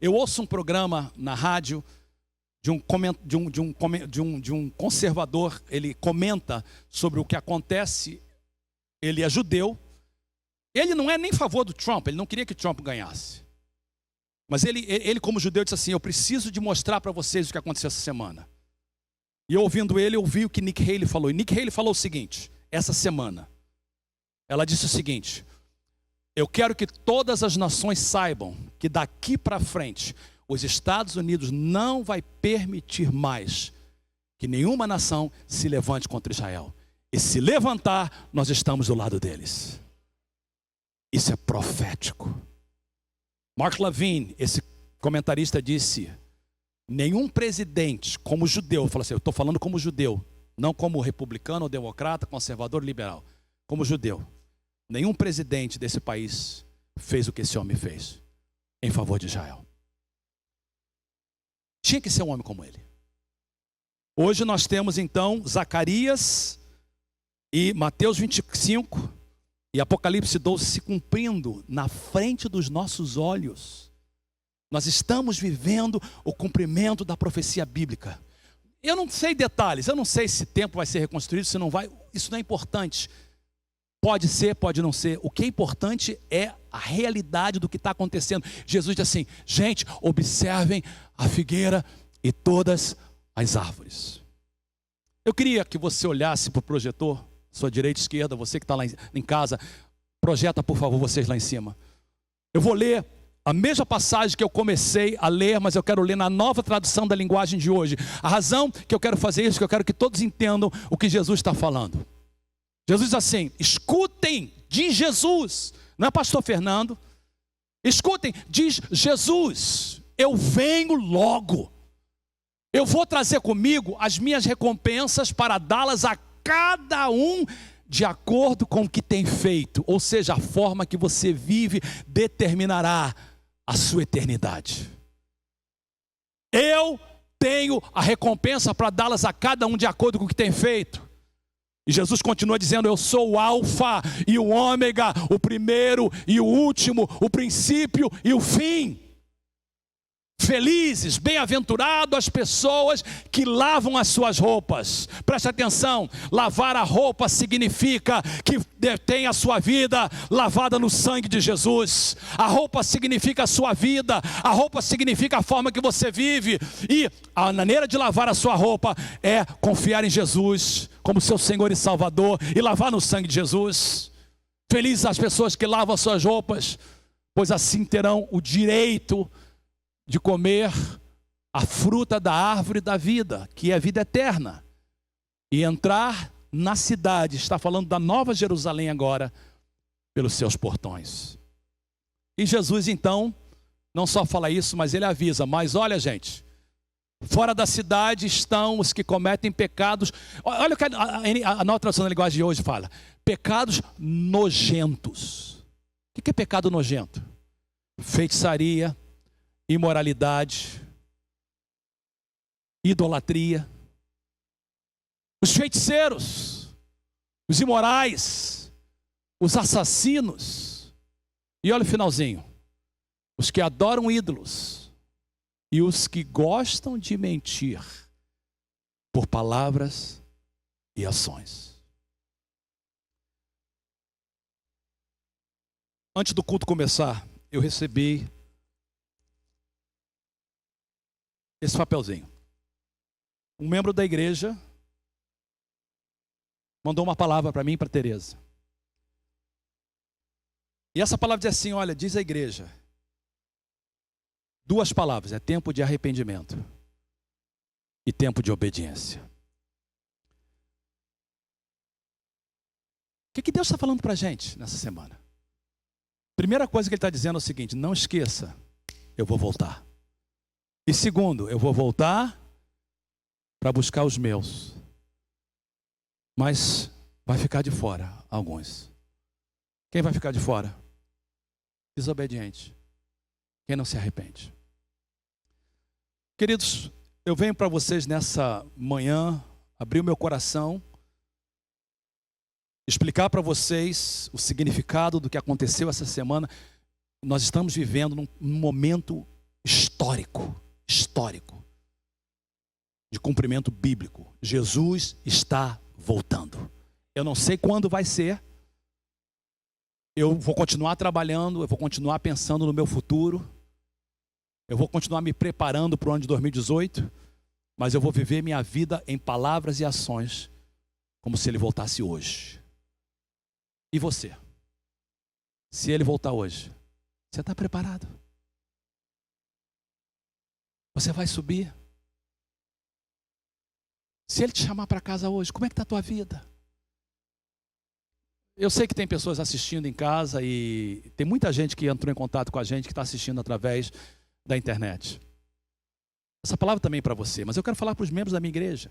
Eu ouço um programa na rádio de um conservador, ele comenta sobre o que acontece. Ele é judeu. Ele não é nem a favor do Trump, ele não queria que Trump ganhasse. Mas ele como judeu disse assim, eu preciso de mostrar para vocês o que aconteceu essa semana. E eu ouvindo ele, eu ouvi o que Nikki Haley falou. E Nikki Haley falou o seguinte, essa semana. Ela disse o seguinte, eu quero que todas as nações saibam que daqui para frente, os Estados Unidos não vai permitir mais que nenhuma nação se levante contra Israel. E se levantar, nós estamos do lado deles. Isso é profético. Mark Levine, esse comentarista, disse, nenhum presidente como judeu, fala assim, eu estou falando como judeu, não como republicano, democrata, conservador, liberal, como judeu. Nenhum presidente desse país fez o que esse homem fez em favor de Israel. Tinha que ser um homem como ele. Hoje nós temos então Zacarias e Mateus 25 e Apocalipse 12 se cumprindo na frente dos nossos olhos. Nós estamos vivendo o cumprimento da profecia bíblica. Eu não sei detalhes, eu não sei se o templo vai ser reconstruído, se não vai, isso não é importante. Pode ser, pode não ser. O que é importante é a realidade do que está acontecendo. Jesus diz assim, gente, observem a figueira e todas as árvores. Eu queria que você olhasse para o projetor, sua direita e esquerda, você que está lá em casa, projeta por favor vocês lá em cima. Eu vou ler a mesma passagem que eu comecei a ler, mas eu quero ler na nova tradução da linguagem de hoje. A razão que eu quero fazer isso, que eu quero que todos entendam o que Jesus está falando. Jesus diz assim, escutem, diz Jesus, não é pastor Fernando, escutem, diz Jesus, eu venho logo, eu vou trazer comigo as minhas recompensas para dá-las a cada um de acordo com o que tem feito, ou seja, a forma que você vive determinará a sua eternidade. Eu tenho a recompensa para dá-las a cada um de acordo com o que tem feito. E Jesus continua dizendo, eu sou o alfa e o ômega, o primeiro e o último, o princípio e o fim. Felizes, bem-aventurados as pessoas que lavam as suas roupas. Preste atenção, lavar a roupa significa que tem a sua vida lavada no sangue de Jesus. A roupa significa a sua vida, a roupa significa a forma que você vive. E a maneira de lavar a sua roupa é confiar em Jesus como seu Senhor e Salvador e lavar no sangue de Jesus. Felizes as pessoas que lavam as suas roupas, pois assim terão o direito de comer a fruta da árvore da vida, que é a vida eterna, e entrar na cidade, está falando da Nova Jerusalém agora, pelos seus portões. E Jesus então, não só fala isso, mas ele avisa, mas olha gente, fora da cidade estão os que cometem pecados, olha o que a nova tradução da linguagem de hoje fala, pecados nojentos. O que é pecado nojento? Feitiçaria, imoralidade, idolatria. Os feiticeiros, os imorais, os assassinos. E olha o finalzinho. Os que adoram ídolos e os que gostam de mentir por palavras e ações. Antes do culto começar, eu recebi esse papelzinho. Um membro da igreja mandou uma palavra para mim e para Tereza. E essa palavra diz assim, olha, diz a igreja. Duas palavras, é tempo de arrependimento e tempo de obediência. O que Deus está falando para a gente nessa semana? Primeira coisa que Ele está dizendo é o seguinte, não esqueça, eu vou voltar. E segundo, eu vou voltar para buscar os meus. Mas vai ficar de fora alguns. Quem vai ficar de fora? Desobediente. Quem não se arrepende. Queridos, eu venho para vocês nessa manhã, abrir o meu coração, explicar para vocês o significado do que aconteceu essa semana. Nós estamos vivendo num momento histórico de cumprimento bíblico. Jesus está voltando. Eu não sei quando vai ser. Eu vou continuar trabalhando, eu vou continuar pensando no meu futuro. Eu vou continuar me preparando para o ano de 2018, mas eu vou viver minha vida em palavras e ações como se ele voltasse hoje. E você? Se ele voltar hoje, você está preparado? Você vai subir? Se ele te chamar para casa hoje, como é que está a tua vida? Eu sei que tem pessoas assistindo em casa e tem muita gente que entrou em contato com a gente, que está assistindo através da internet. Essa palavra também é para você, mas eu quero falar para os membros da minha igreja.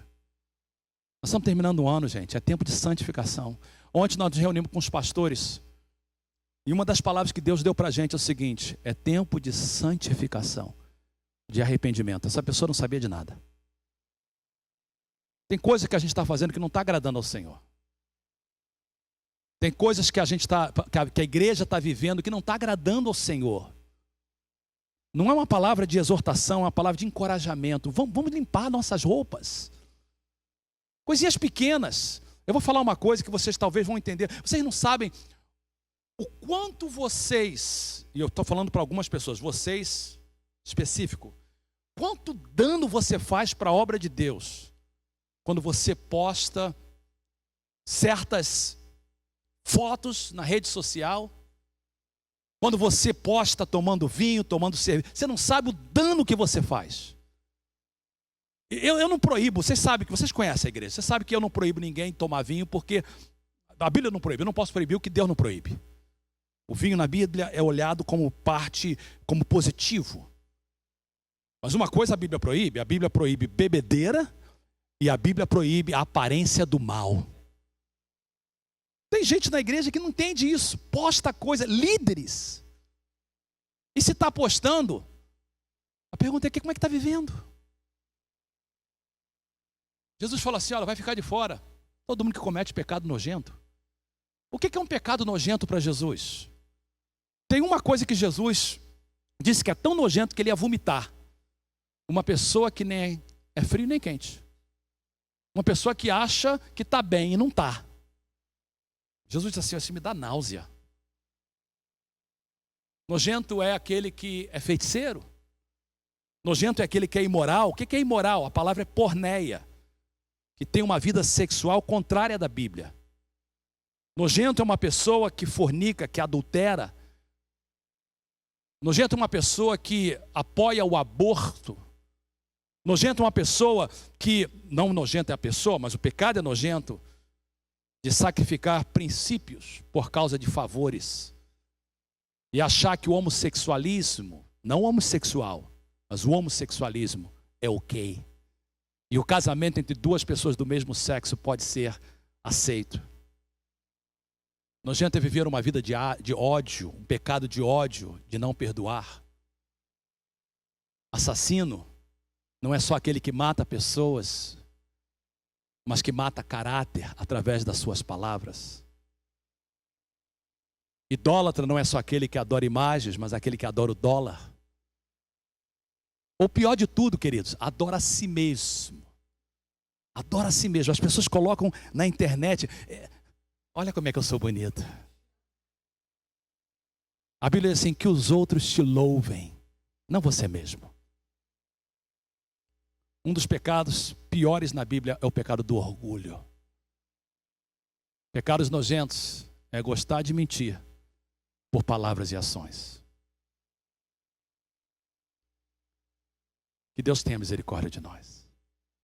Nós estamos terminando o ano, gente, é tempo de santificação. Ontem nós nos reunimos com os pastores e uma das palavras que Deus deu para a gente é o seguinte: é tempo de santificação, de arrependimento. Essa pessoa não sabia de nada. Tem coisas que a gente está fazendo que não está agradando ao Senhor. Tem coisas que que a igreja está vivendo que não está agradando ao Senhor. Não é uma palavra de exortação, é uma palavra de encorajamento. Vamos limpar nossas roupas. Coisinhas pequenas. Eu vou falar uma coisa que vocês talvez vão entender. Vocês não sabem o quanto vocês, e eu estou falando para algumas pessoas, vocês específico, quanto dano você faz para a obra de Deus quando você posta certas fotos na rede social, quando você posta tomando vinho, tomando cerveja. Você não sabe o dano que você faz. Eu não proíbo, vocês sabem que vocês conhecem a igreja, você sabe que eu não proíbo ninguém de tomar vinho, porque a Bíblia não proíbe, eu não posso proibir o que Deus não proíbe. O vinho na Bíblia é olhado como parte, como positivo. Mas uma coisa a Bíblia proíbe bebedeira e a Bíblia proíbe a aparência do mal. Tem gente na igreja que não entende isso, posta coisa, líderes. E se está postando, a pergunta é como é que está vivendo? Jesus falou assim, olha, vai ficar de fora todo mundo que comete pecado nojento. O que é um pecado nojento para Jesus? Tem uma coisa que Jesus disse que é tão nojento que ele ia vomitar. Uma pessoa que nem é frio nem quente. Uma pessoa que acha que está bem e não está. Jesus disse assim, me dá náusea. Nojento é aquele que é feiticeiro. Nojento é aquele que é imoral. O que é imoral? A palavra é porneia, que tem uma vida sexual contrária da Bíblia. Nojento é uma pessoa que fornica, que adultera. Nojento é uma pessoa que apoia o aborto. Nojento é uma pessoa que, não nojento é a pessoa, mas o pecado é nojento, de sacrificar princípios por causa de favores. E achar que o homossexualismo, não homossexual, mas o homossexualismo é ok. E o casamento entre duas pessoas do mesmo sexo pode ser aceito. Nojento é viver uma vida de ódio, um pecado de ódio, de não perdoar. Assassino não é só aquele que mata pessoas, mas que mata caráter através das suas palavras. Idólatra não é só aquele que adora imagens, mas aquele que adora o dólar. Ou pior de tudo, queridos, adora a si mesmo. Adora a si mesmo. As pessoas colocam na internet, olha como é que eu sou bonito. A Bíblia diz assim, que os outros te louvem, não você mesmo. Um dos pecados piores na Bíblia é o pecado do orgulho. Pecados nojentos é gostar de mentir por palavras e ações. Que Deus tenha misericórdia de nós.